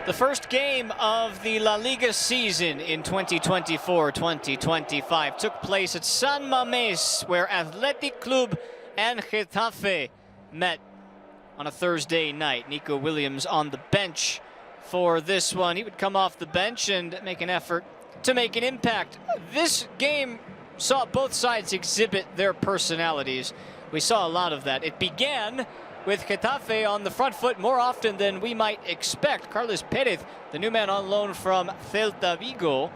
The first game of the La Liga season in 2024-2025 took place at San Mamés, where Athletic Club and Getafe met on a Thursday night. Nico Williams on the bench for this one. He would come off the bench and make an effort to make an impact. This game saw both sides exhibit their personalities. We saw a lot of that. It began with Getafe on the front foot more often than we might expect. Carlos Perez, the new man on loan from Celta Vigo,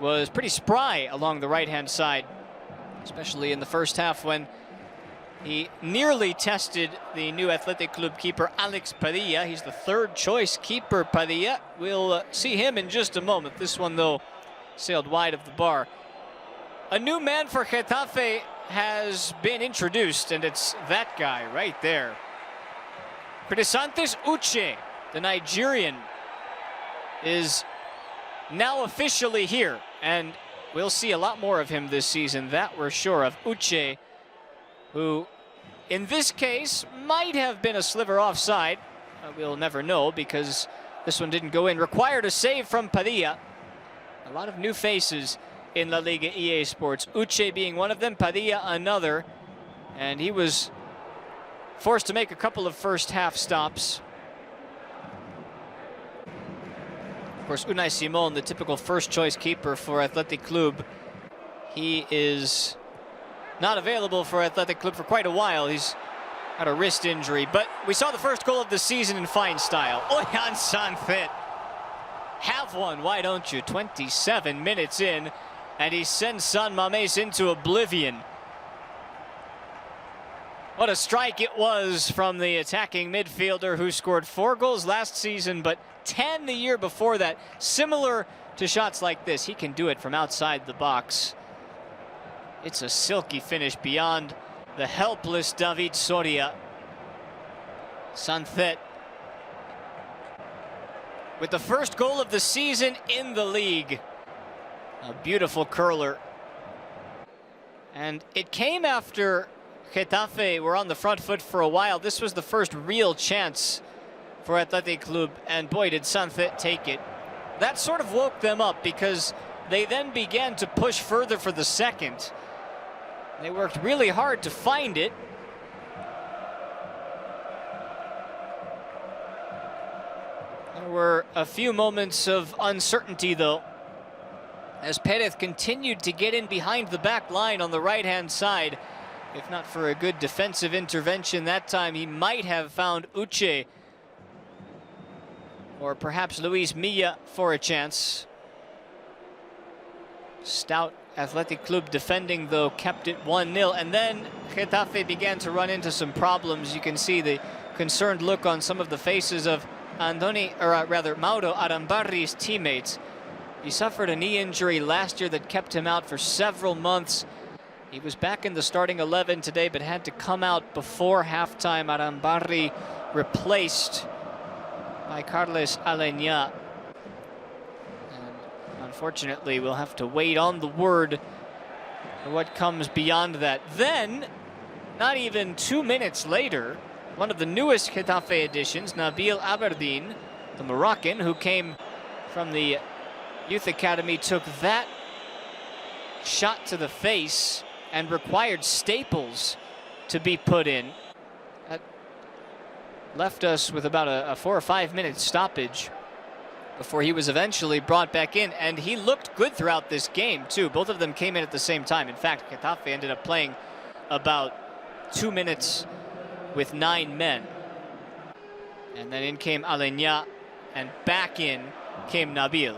was pretty spry along the right-hand side, especially in the first half when he nearly tested the new Athletic Club keeper Alex Padilla. He's the third choice keeper, Padilla. We'll see him in just a moment. This one, though, sailed wide of the bar. A new man for Getafe has been introduced, and it's that guy right there. Crisantes Uche, the Nigerian, is now officially here, and we'll see a lot more of him this season, that we're sure of. Uche, who in this case might have been a sliver offside. We'll never know because this one didn't go in. Required a save from Padilla. A lot of new faces in La Liga EA Sports. Uche being one of them, Padilla another. And he was forced to make a couple of first half stops. Of course, Unai Simon, the typical first choice keeper for Athletic Club, he is not available for Athletic Club for quite a while. He's had a wrist injury, but we saw the first goal of the season in fine style. Oyan Sancet. Have one, why don't you? 27 minutes in, and he sends San Mamés into oblivion. What a strike it was from the attacking midfielder who scored 4 goals last season, but 10 the year before that. Similar to shots like this, he can do it from outside the box. It's a silky finish beyond the helpless David Soria. Sancet with the first goal of the season in the league. A beautiful curler. And it came after Getafe were on the front foot for a while. This was the first real chance for Athletic Club, and boy, did Sancet take it. That sort of woke them up because they then began to push further for the second. They worked really hard to find it. There were a few moments of uncertainty, though, as Perez continued to get in behind the back line on the right-hand side. If not for a good defensive intervention that time, he might have found Uche or perhaps Luis Milla for a chance. Stout Athletic Club defending, though, kept it 1-0, and then Getafe began to run into some problems. You can see the concerned look on some of the faces of Mauro Arambarri's teammates. He suffered a knee injury last year that kept him out for several months. He was back in the starting 11 today, but had to come out before halftime. Arambarri replaced by Carles Aleñá. Unfortunately, we'll have to wait on the word for what comes beyond that. Then, not even 2 minutes later, one of the newest Getafe additions, Nabil Aberdeen, the Moroccan, who came from the youth academy, took that shot to the face and required staples to be put in. That left us with about a 4 or 5 minute stoppage before he was eventually brought back in, and he looked good throughout this game too. Both of them came in at the same time. In fact, Getafe ended up playing about 2 minutes with 9 men. And then in came Aleñá, and back in came Nabil.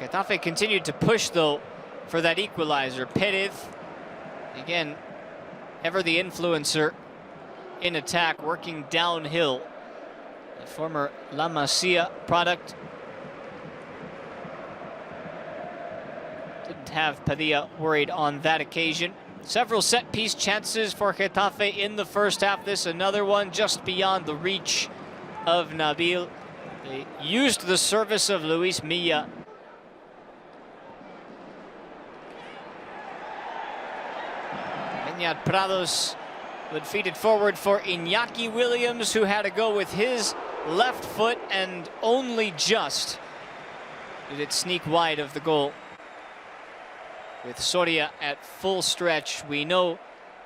Getafe continued to push, though, for that equalizer. Perez, again, ever the influencer in attack, working downhill. The former La Masia product. Didn't have Padilla worried on that occasion. Several set-piece chances for Getafe in the first half. This another one just beyond the reach of Nabil. They used the service of Luis Milla. Prados would feed it forward for Iñaki Williams, who had to go with his left foot, and only just did it sneak wide of the goal. With Soria at full stretch, we know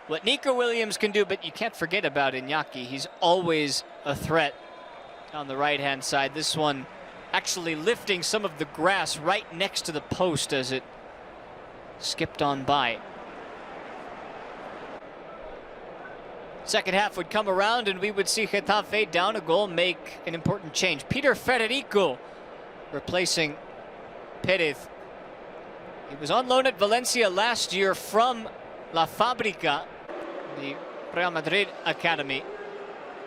what Nico Williams can do, but you can't forget about Iñaki. He's always a threat on the right-hand side. This one actually lifting some of the grass right next to the post as it skipped on by. Second half would come around and we would see Getafe down a goal make an important change. Peter Federico replacing Perez. He was on loan at Valencia last year from La Fábrica, the Real Madrid academy.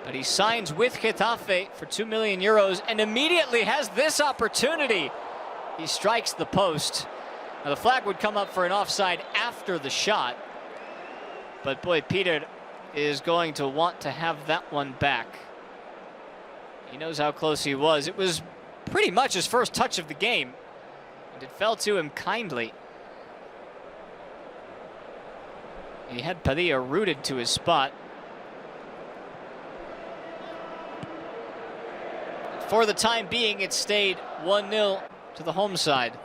But he signs with Getafe for €2 million and immediately has this opportunity. He strikes the post. Now the flag would come up for an offside after the shot. But boy, Peter is going to want to have that one back. He knows how close he was. It was pretty much his first touch of the game, and it fell to him kindly. He had Padilla rooted to his spot. For the time being, it stayed 1-0 to the home side.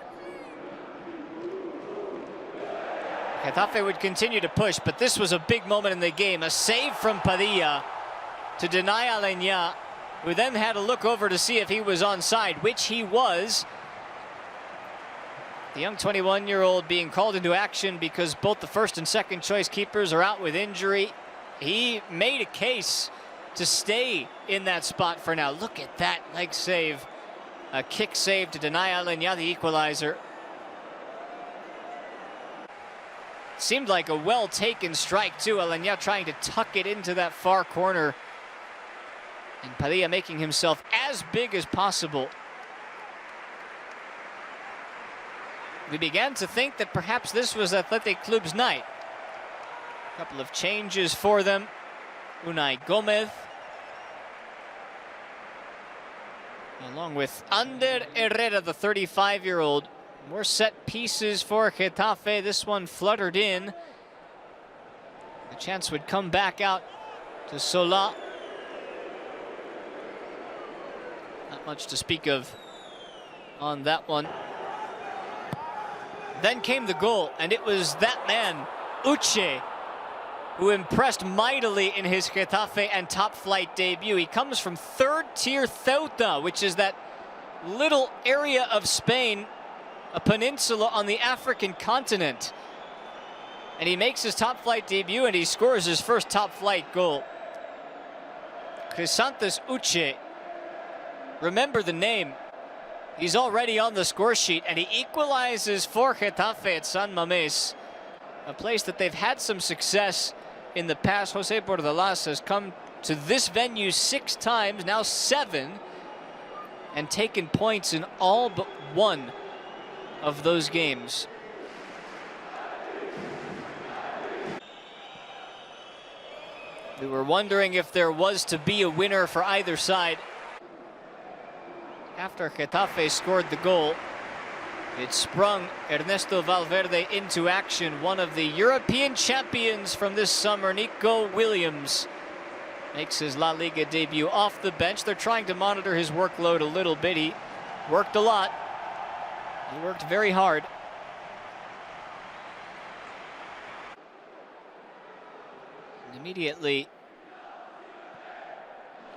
Getafe would continue to push, but this was a big moment in the game. A save from Padilla to deny Aleñá, who then had a look over to see if he was onside, which he was. The young 21-year-old being called into action because both the first and second choice keepers are out with injury. He made a case to stay in that spot for now. Look at that leg save. A kick save to deny Aleñá the equalizer. Seemed like a well-taken strike too. Aleñá trying to tuck it into that far corner. And Padilla making himself as big as possible. We began to think that perhaps this was Athletic Club's night. A couple of changes for them. Unai Gomez, along with Ander Herrera, the 35-year-old. More set pieces for Getafe. This one fluttered in. The chance would come back out to Solá. Not much to speak of on that one. Then came the goal, and it was that man, Uche, who impressed mightily in his Getafe and top-flight debut. He comes from third-tier Ceuta, which is that little area of Spain, a peninsula on the African continent. And he makes his top-flight debut, and he scores his first top-flight goal. Crisantes Uche, remember the name. He's already on the score sheet, and he equalizes for Getafe at San Mamés, a place that they've had some success in the past. Jose Bordalas has come to this venue 6 times, now 7, and taken points in all but one of those games. We were wondering if there was to be a winner for either side. After Getafe scored the goal, it sprung Ernesto Valverde into action. One of the European champions from this summer, Nico Williams, makes his La Liga debut off the bench. They're trying to monitor his workload a little bit. He worked a lot. He worked very hard. And immediately,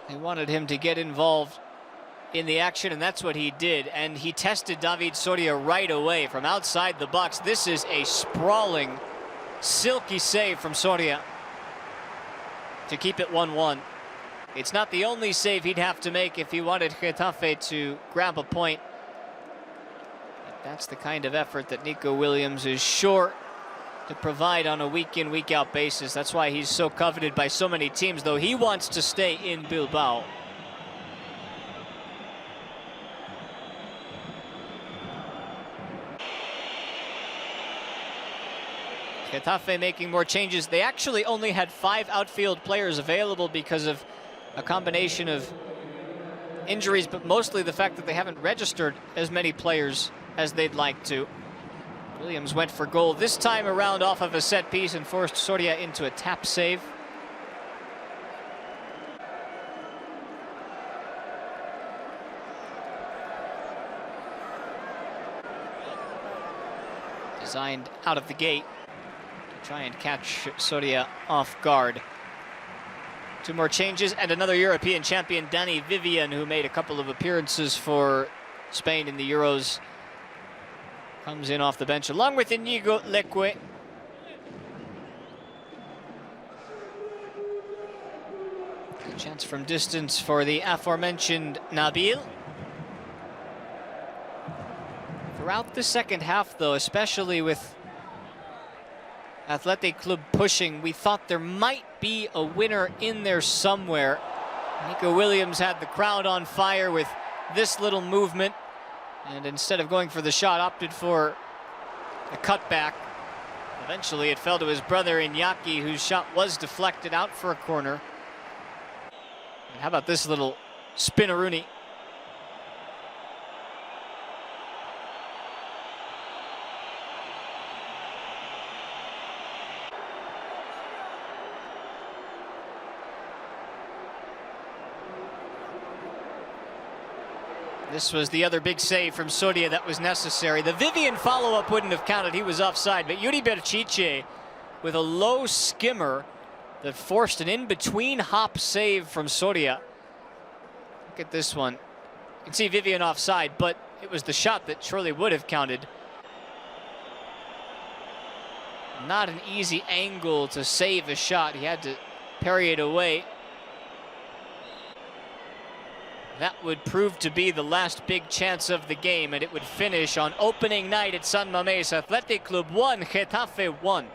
they wanted him to get involved in the action, and that's what he did. And he tested David Soria right away from outside the box. This is a sprawling, silky save from Soria to keep it 1-1. It's not the only save he'd have to make if he wanted Getafe to grab a point. But that's the kind of effort that Nico Williams is sure to provide on a week-in, week-out basis. That's why he's so coveted by so many teams, though he wants to stay in Bilbao. Getafe making more changes. They actually only had 5 outfield players available because of a combination of injuries, but mostly the fact that they haven't registered as many players as they'd like to. Williams went for goal this time around off of a set piece and forced Soria into a tap save. designed out of the gate to try and catch Soria off guard. Two more changes, and another European champion, Dani Vivian, who made a couple of appearances for Spain in the Euros, comes in off the bench, along with Inigo Leque. A chance from distance for the aforementioned Nabil. Throughout the second half, though, especially with Athletic Club pushing, we thought there might be a winner in there somewhere. Nico Williams had the crowd on fire with this little movement, and instead of going for the shot, opted for a cutback. Eventually, it fell to his brother Iñaki, whose shot was deflected out for a corner. And how about this little spinneroonie? This was the other big save from Soria that was necessary. The Vivian follow-up wouldn't have counted. He was offside. But Yuri Berchiche with a low skimmer that forced an in-between hop save from Soria. Look at this one. You can see Vivian offside, but it was the shot that surely would have counted. Not an easy angle to save a shot. He had to parry it away. That would prove to be the last big chance of the game, and it would finish on opening night at San Mamés. Athletic Club 1, Getafe 1.